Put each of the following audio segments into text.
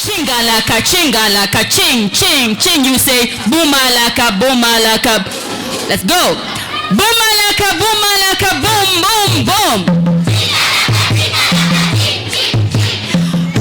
Chingalaka, chingalaka, ching, ching, ching. You say boomalaka, boomalaka. Let's go. Boomalaka, boomalaka, boom, boom, boom.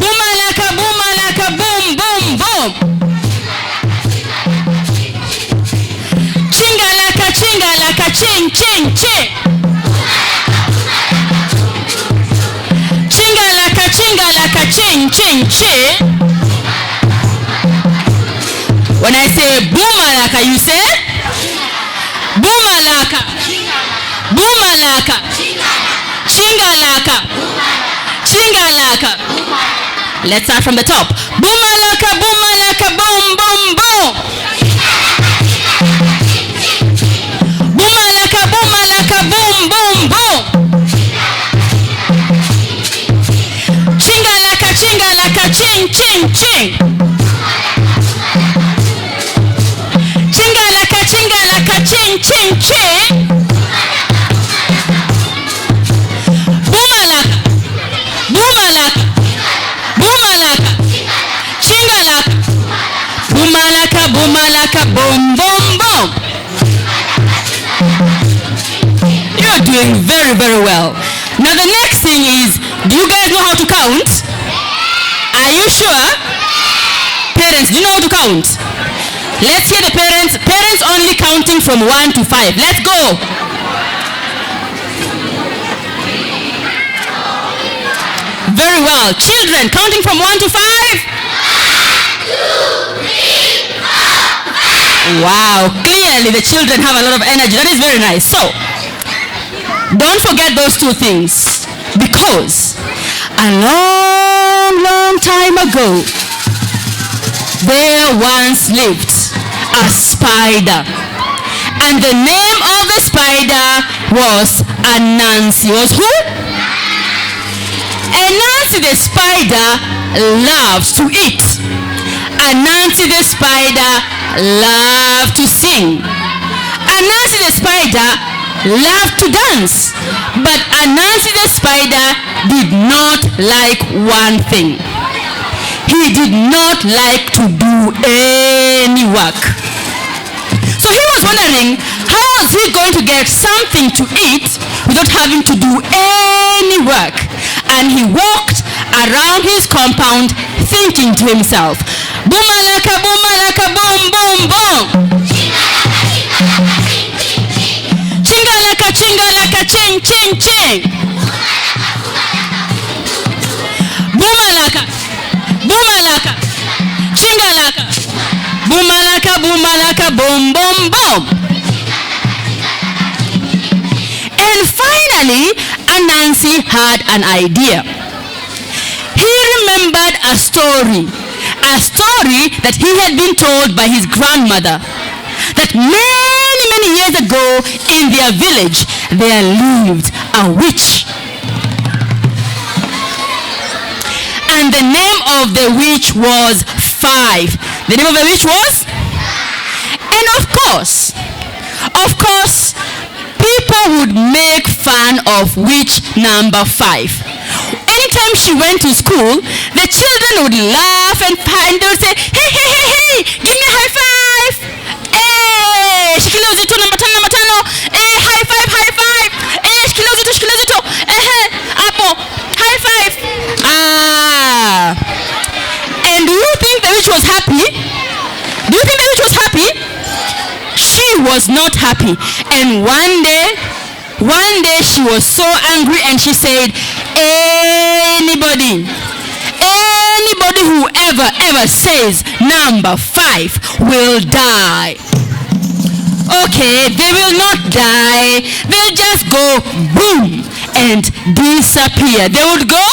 Boomalaka, boomalaka, boom, boom, boom. Chingalaka, chingalaka, ching, ching, ching. Chingalaka, chingalaka, ching, ching, ching. When I say boomalaka, you say boomalaka, boomalaka, chingalaka, chingalaka. Let's start from the top. Boomalaka, boomalaka, boom, boom, boom. Boomalaka, boomalaka, boom, boom, boom. Chingalaka, chingalaka, ching, ching, ching. Chingalaka, chingalaka, ching, ching, ching. Boomalaka, boomalaka, boomalaka, chingalaka, boomalaka, boomalaka, boom, boom, boom. You're doing very, very well. Now the next thing is, do you guys know how to count? Are you sure? Parents, do you know how to count? Let's hear the parents. Parents only counting from 1 to 5. Let's go. Very well. Children, counting from 1 to 5. 1, 2, 3, 4, 5. Wow. Clearly the children have a lot of energy. That is very nice. So, don't forget those two things. Because a long, long time ago, there once lived a spider, and the name of the spider was Anansi. Was who? Anansi the spider loves to eat. Anansi the spider loved to sing. Anansi the spider loved to dance. But Anansi the spider did not like one thing. He did not like to do any work. So he was wondering, how was he going to get something to eat without having to do any work? And he walked around his compound thinking to himself, boomalaka, boomalaka, boom, boom, boom. Chingalaka, chingalaka, ching, ching, ching. Boomalaka, boomalaka, chingalaka, boomalaka, boomalaka, boom, boom, boom. And finally, Anansi had an idea. He remembered a story that he had been told by his grandmother, that many, many years ago in their village, there lived a witch. And the name of the witch was 5. The name of the witch was? And of course, people would make fun of witch number 5. Anytime she went to school, the children would laugh and they would say, hey, hey, hey, hey, give me a high five. Hey, shikilia uzito namba tano. Hey, high five, high five. Hey, shikilia uzito. Apo, high five. And do you think the witch was happy? She was not happy. And one day she was so angry and she said, anybody who ever says number 5 will die. Okay, they will not die. They'll just go boom and disappear. They would go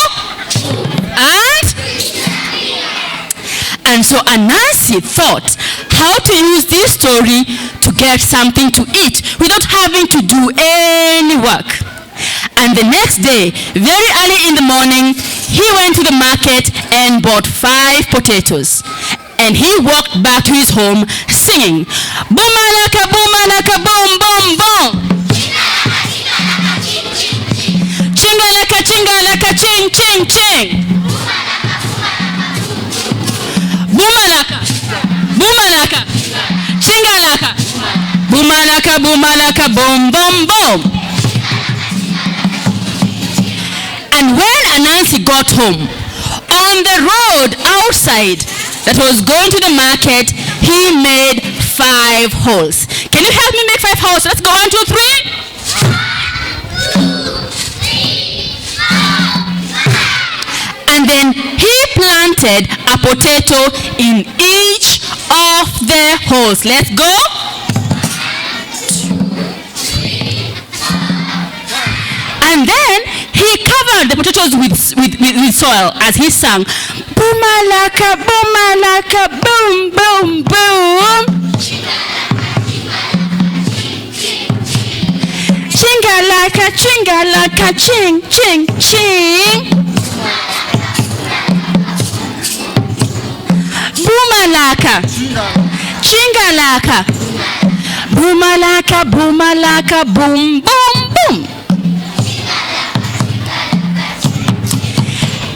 and so Anansi thought how to use this story to get something to eat without having to do any work. And the next day, very early in the morning, he went to the market and bought 5 potatoes. And he walked back to his home singing, boomalaka, boomalaka, boom, boom, boom. Chingalaka, chingalaka, ching, ching, ching. Boomalaka, boomalaka, boom, boom, boom. And when Anansi got home, on the road outside that was going to the market, he made 5 holes. Can you help me make 5 holes? Let's go. 1, 2, 3. And then he planted a potato in each of the holes. Let's go. And then he covered the potatoes with soil as he sang, boomalaka, boomalaka, boom, boom, boom. Chingalaka, chingalaka, ching, ching, ching. Boomalaka, chingalaka, boomalaka, boomalaka, boom, boom, boom.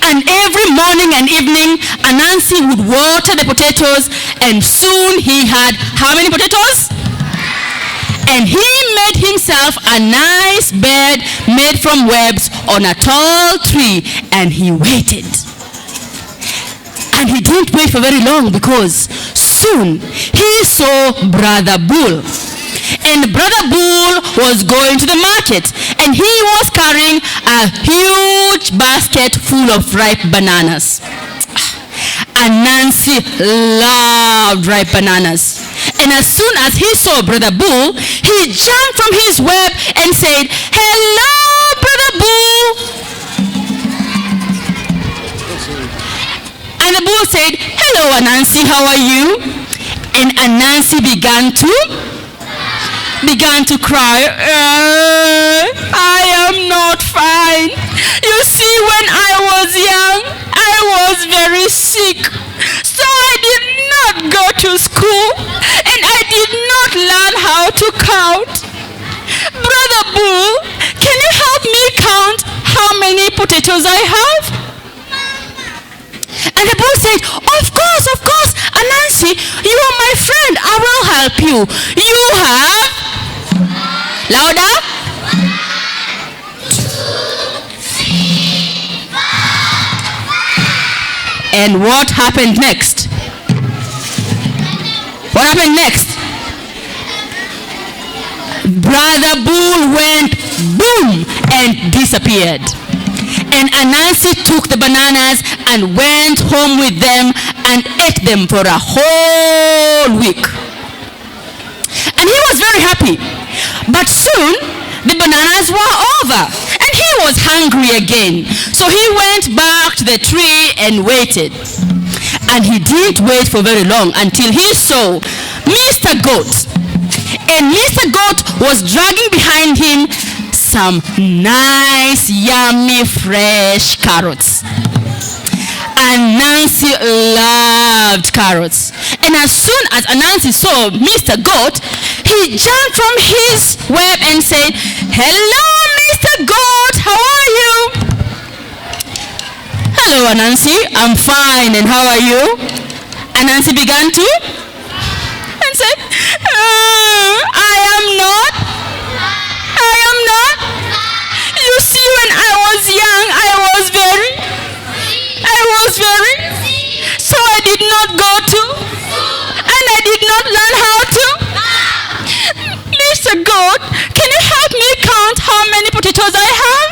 And every morning and evening, Anansi would water the potatoes, and soon he had how many potatoes? And he made himself a nice bed made from webs on a tall tree, and he waited. And he didn't wait for very long, because soon he saw Brother Bull. And Brother Bull was going to the market, and he was carrying a huge basket full of ripe bananas. Anansi loved ripe bananas. And as soon as he saw Brother Bull, he jumped from his web and said, "Hello, Brother Bull." And the bull said, "Hello, Anansi, how are you?" And Anansi began to cry. I am not fine. You see, when I was young, I was very sick. So I did not go to school, and I did not learn how to count. Brother Bull, can you help me count how many potatoes I have? And the bull said, of course, Anansi, you are my friend. I will help you. You have... Louder. 1, 2, 3, 4. And what happened next? What happened next? Brother Bull went boom and disappeared. And Anansi took the bananas and went home with them and ate them for a whole week. And he was very happy. But soon, the bananas were over, and he was hungry again. So he went back to the tree and waited. And he didn't wait for very long until he saw Mr. Goat. And Mr. Goat was dragging behind him some nice, yummy, fresh carrots. Anansi loved carrots. And as soon as Anansi saw Mr. Goat, he jumped from his web and said, "Hello, Mr. Goat, how are you?" "Hello, Anansi, I'm fine, and how are you?" Anansi began to and said, I am not. You see, when I was young, I was very, so I did not go to, and I did not learn how to. Mr. Goat, can you help me count how many potatoes I have?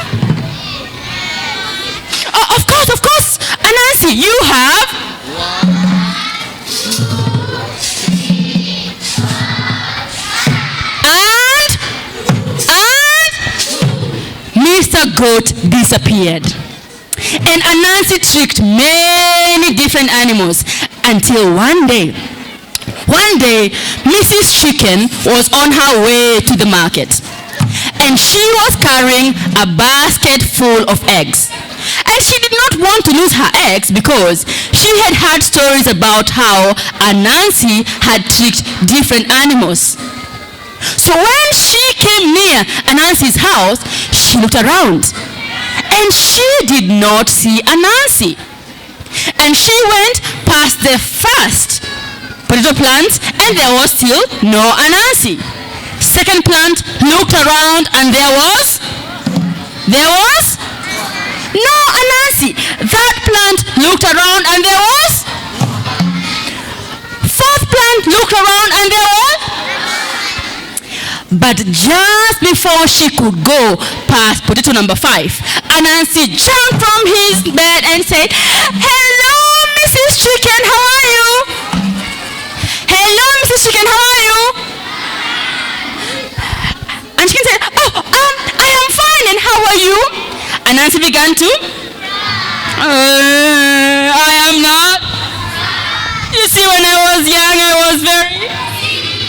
Oh, of course, Anansi, you have 1, 2, 3, 4. And Mr. Goat disappeared. And Anansi tricked many different animals until one day, Mrs. Chicken was on her way to the market. And she was carrying a basket full of eggs. And she did not want to lose her eggs because she had heard stories about how Anansi had tricked different animals. So when she came near Anansi's house, she looked around. And she did not see Anansi. And she went past the first potato plant, and there was still no Anansi. Second plant looked around and there was? No, Anansi. That plant looked around and there was? Fourth plant looked around and there was? But just before she could go past potato number 5, Anansi jumped from his bed and said, "Hello, Mrs. Chicken, how are you? Hello, Mrs. Chicken, how are you?" And Chicken said, I am fine, and how are you? Anansi began to, I am not. You see, when I was young, I was very,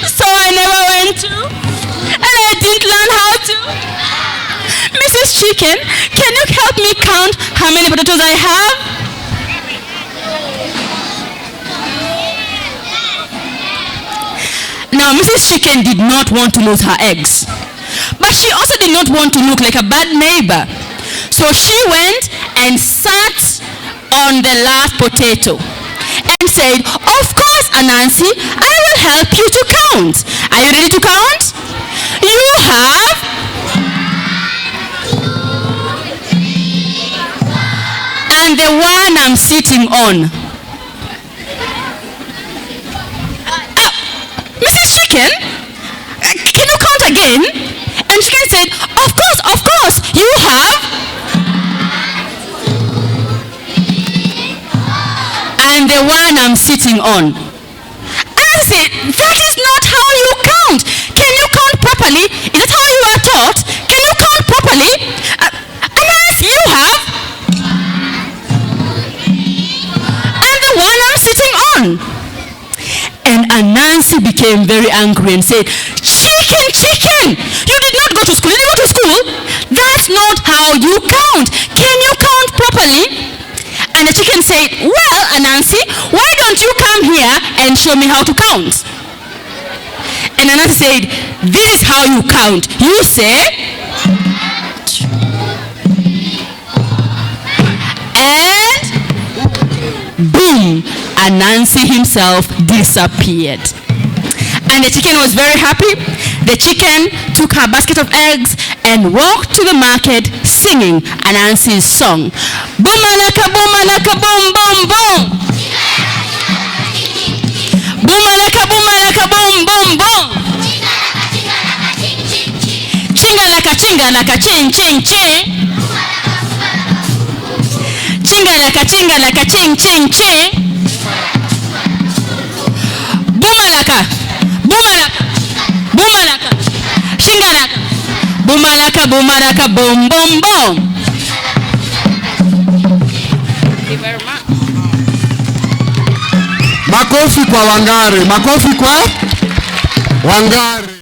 so I never went to, and I didn't learn how to. Mrs. Chicken, can you help me count how many potatoes I have? Now, Mrs. Chicken did not want to lose her eggs, but she also did not want to look like a bad neighbor. So she went and sat on the last potato and said, "Of course, Anansi, I will help you to count. Are you ready to count? You have..." And the one I'm sitting on. Mrs. Chicken, can you count again? And Chicken said, of course, you have..." And the one I'm sitting on. I said, "That is not how you count. Can you count properly? Is that how you are taught? Can you count properly? Anansi, you have..." And the one I'm sitting on. And Anansi became very angry and said, Chicken, you did not go to school. Did you go to school? That's not how you count. Can you count properly? And the Chicken said, "Well, Anansi, why don't you come here and show me how to count?" And Anansi said, "This is how you count. You say..." And boom, Anansi himself disappeared. And the Chicken was very happy. The Chicken took her basket of eggs and walked to the market singing Anansi's song. Boomalaka, boomalaka, boom, boom, boom. Boomalaka, boomalaka, boom, boom, boom. Chingalaka, chingalaka, ching, ching, ching. Chingalaka, chingalaka, ching, ching, ching. Boomalaka, boomalaka, boomalaka, chingalaka. Boomalaka, boomalaka, boom, boom, boom. Thank you very much. Makofi kwa Wangari, makofi kwa Wangari.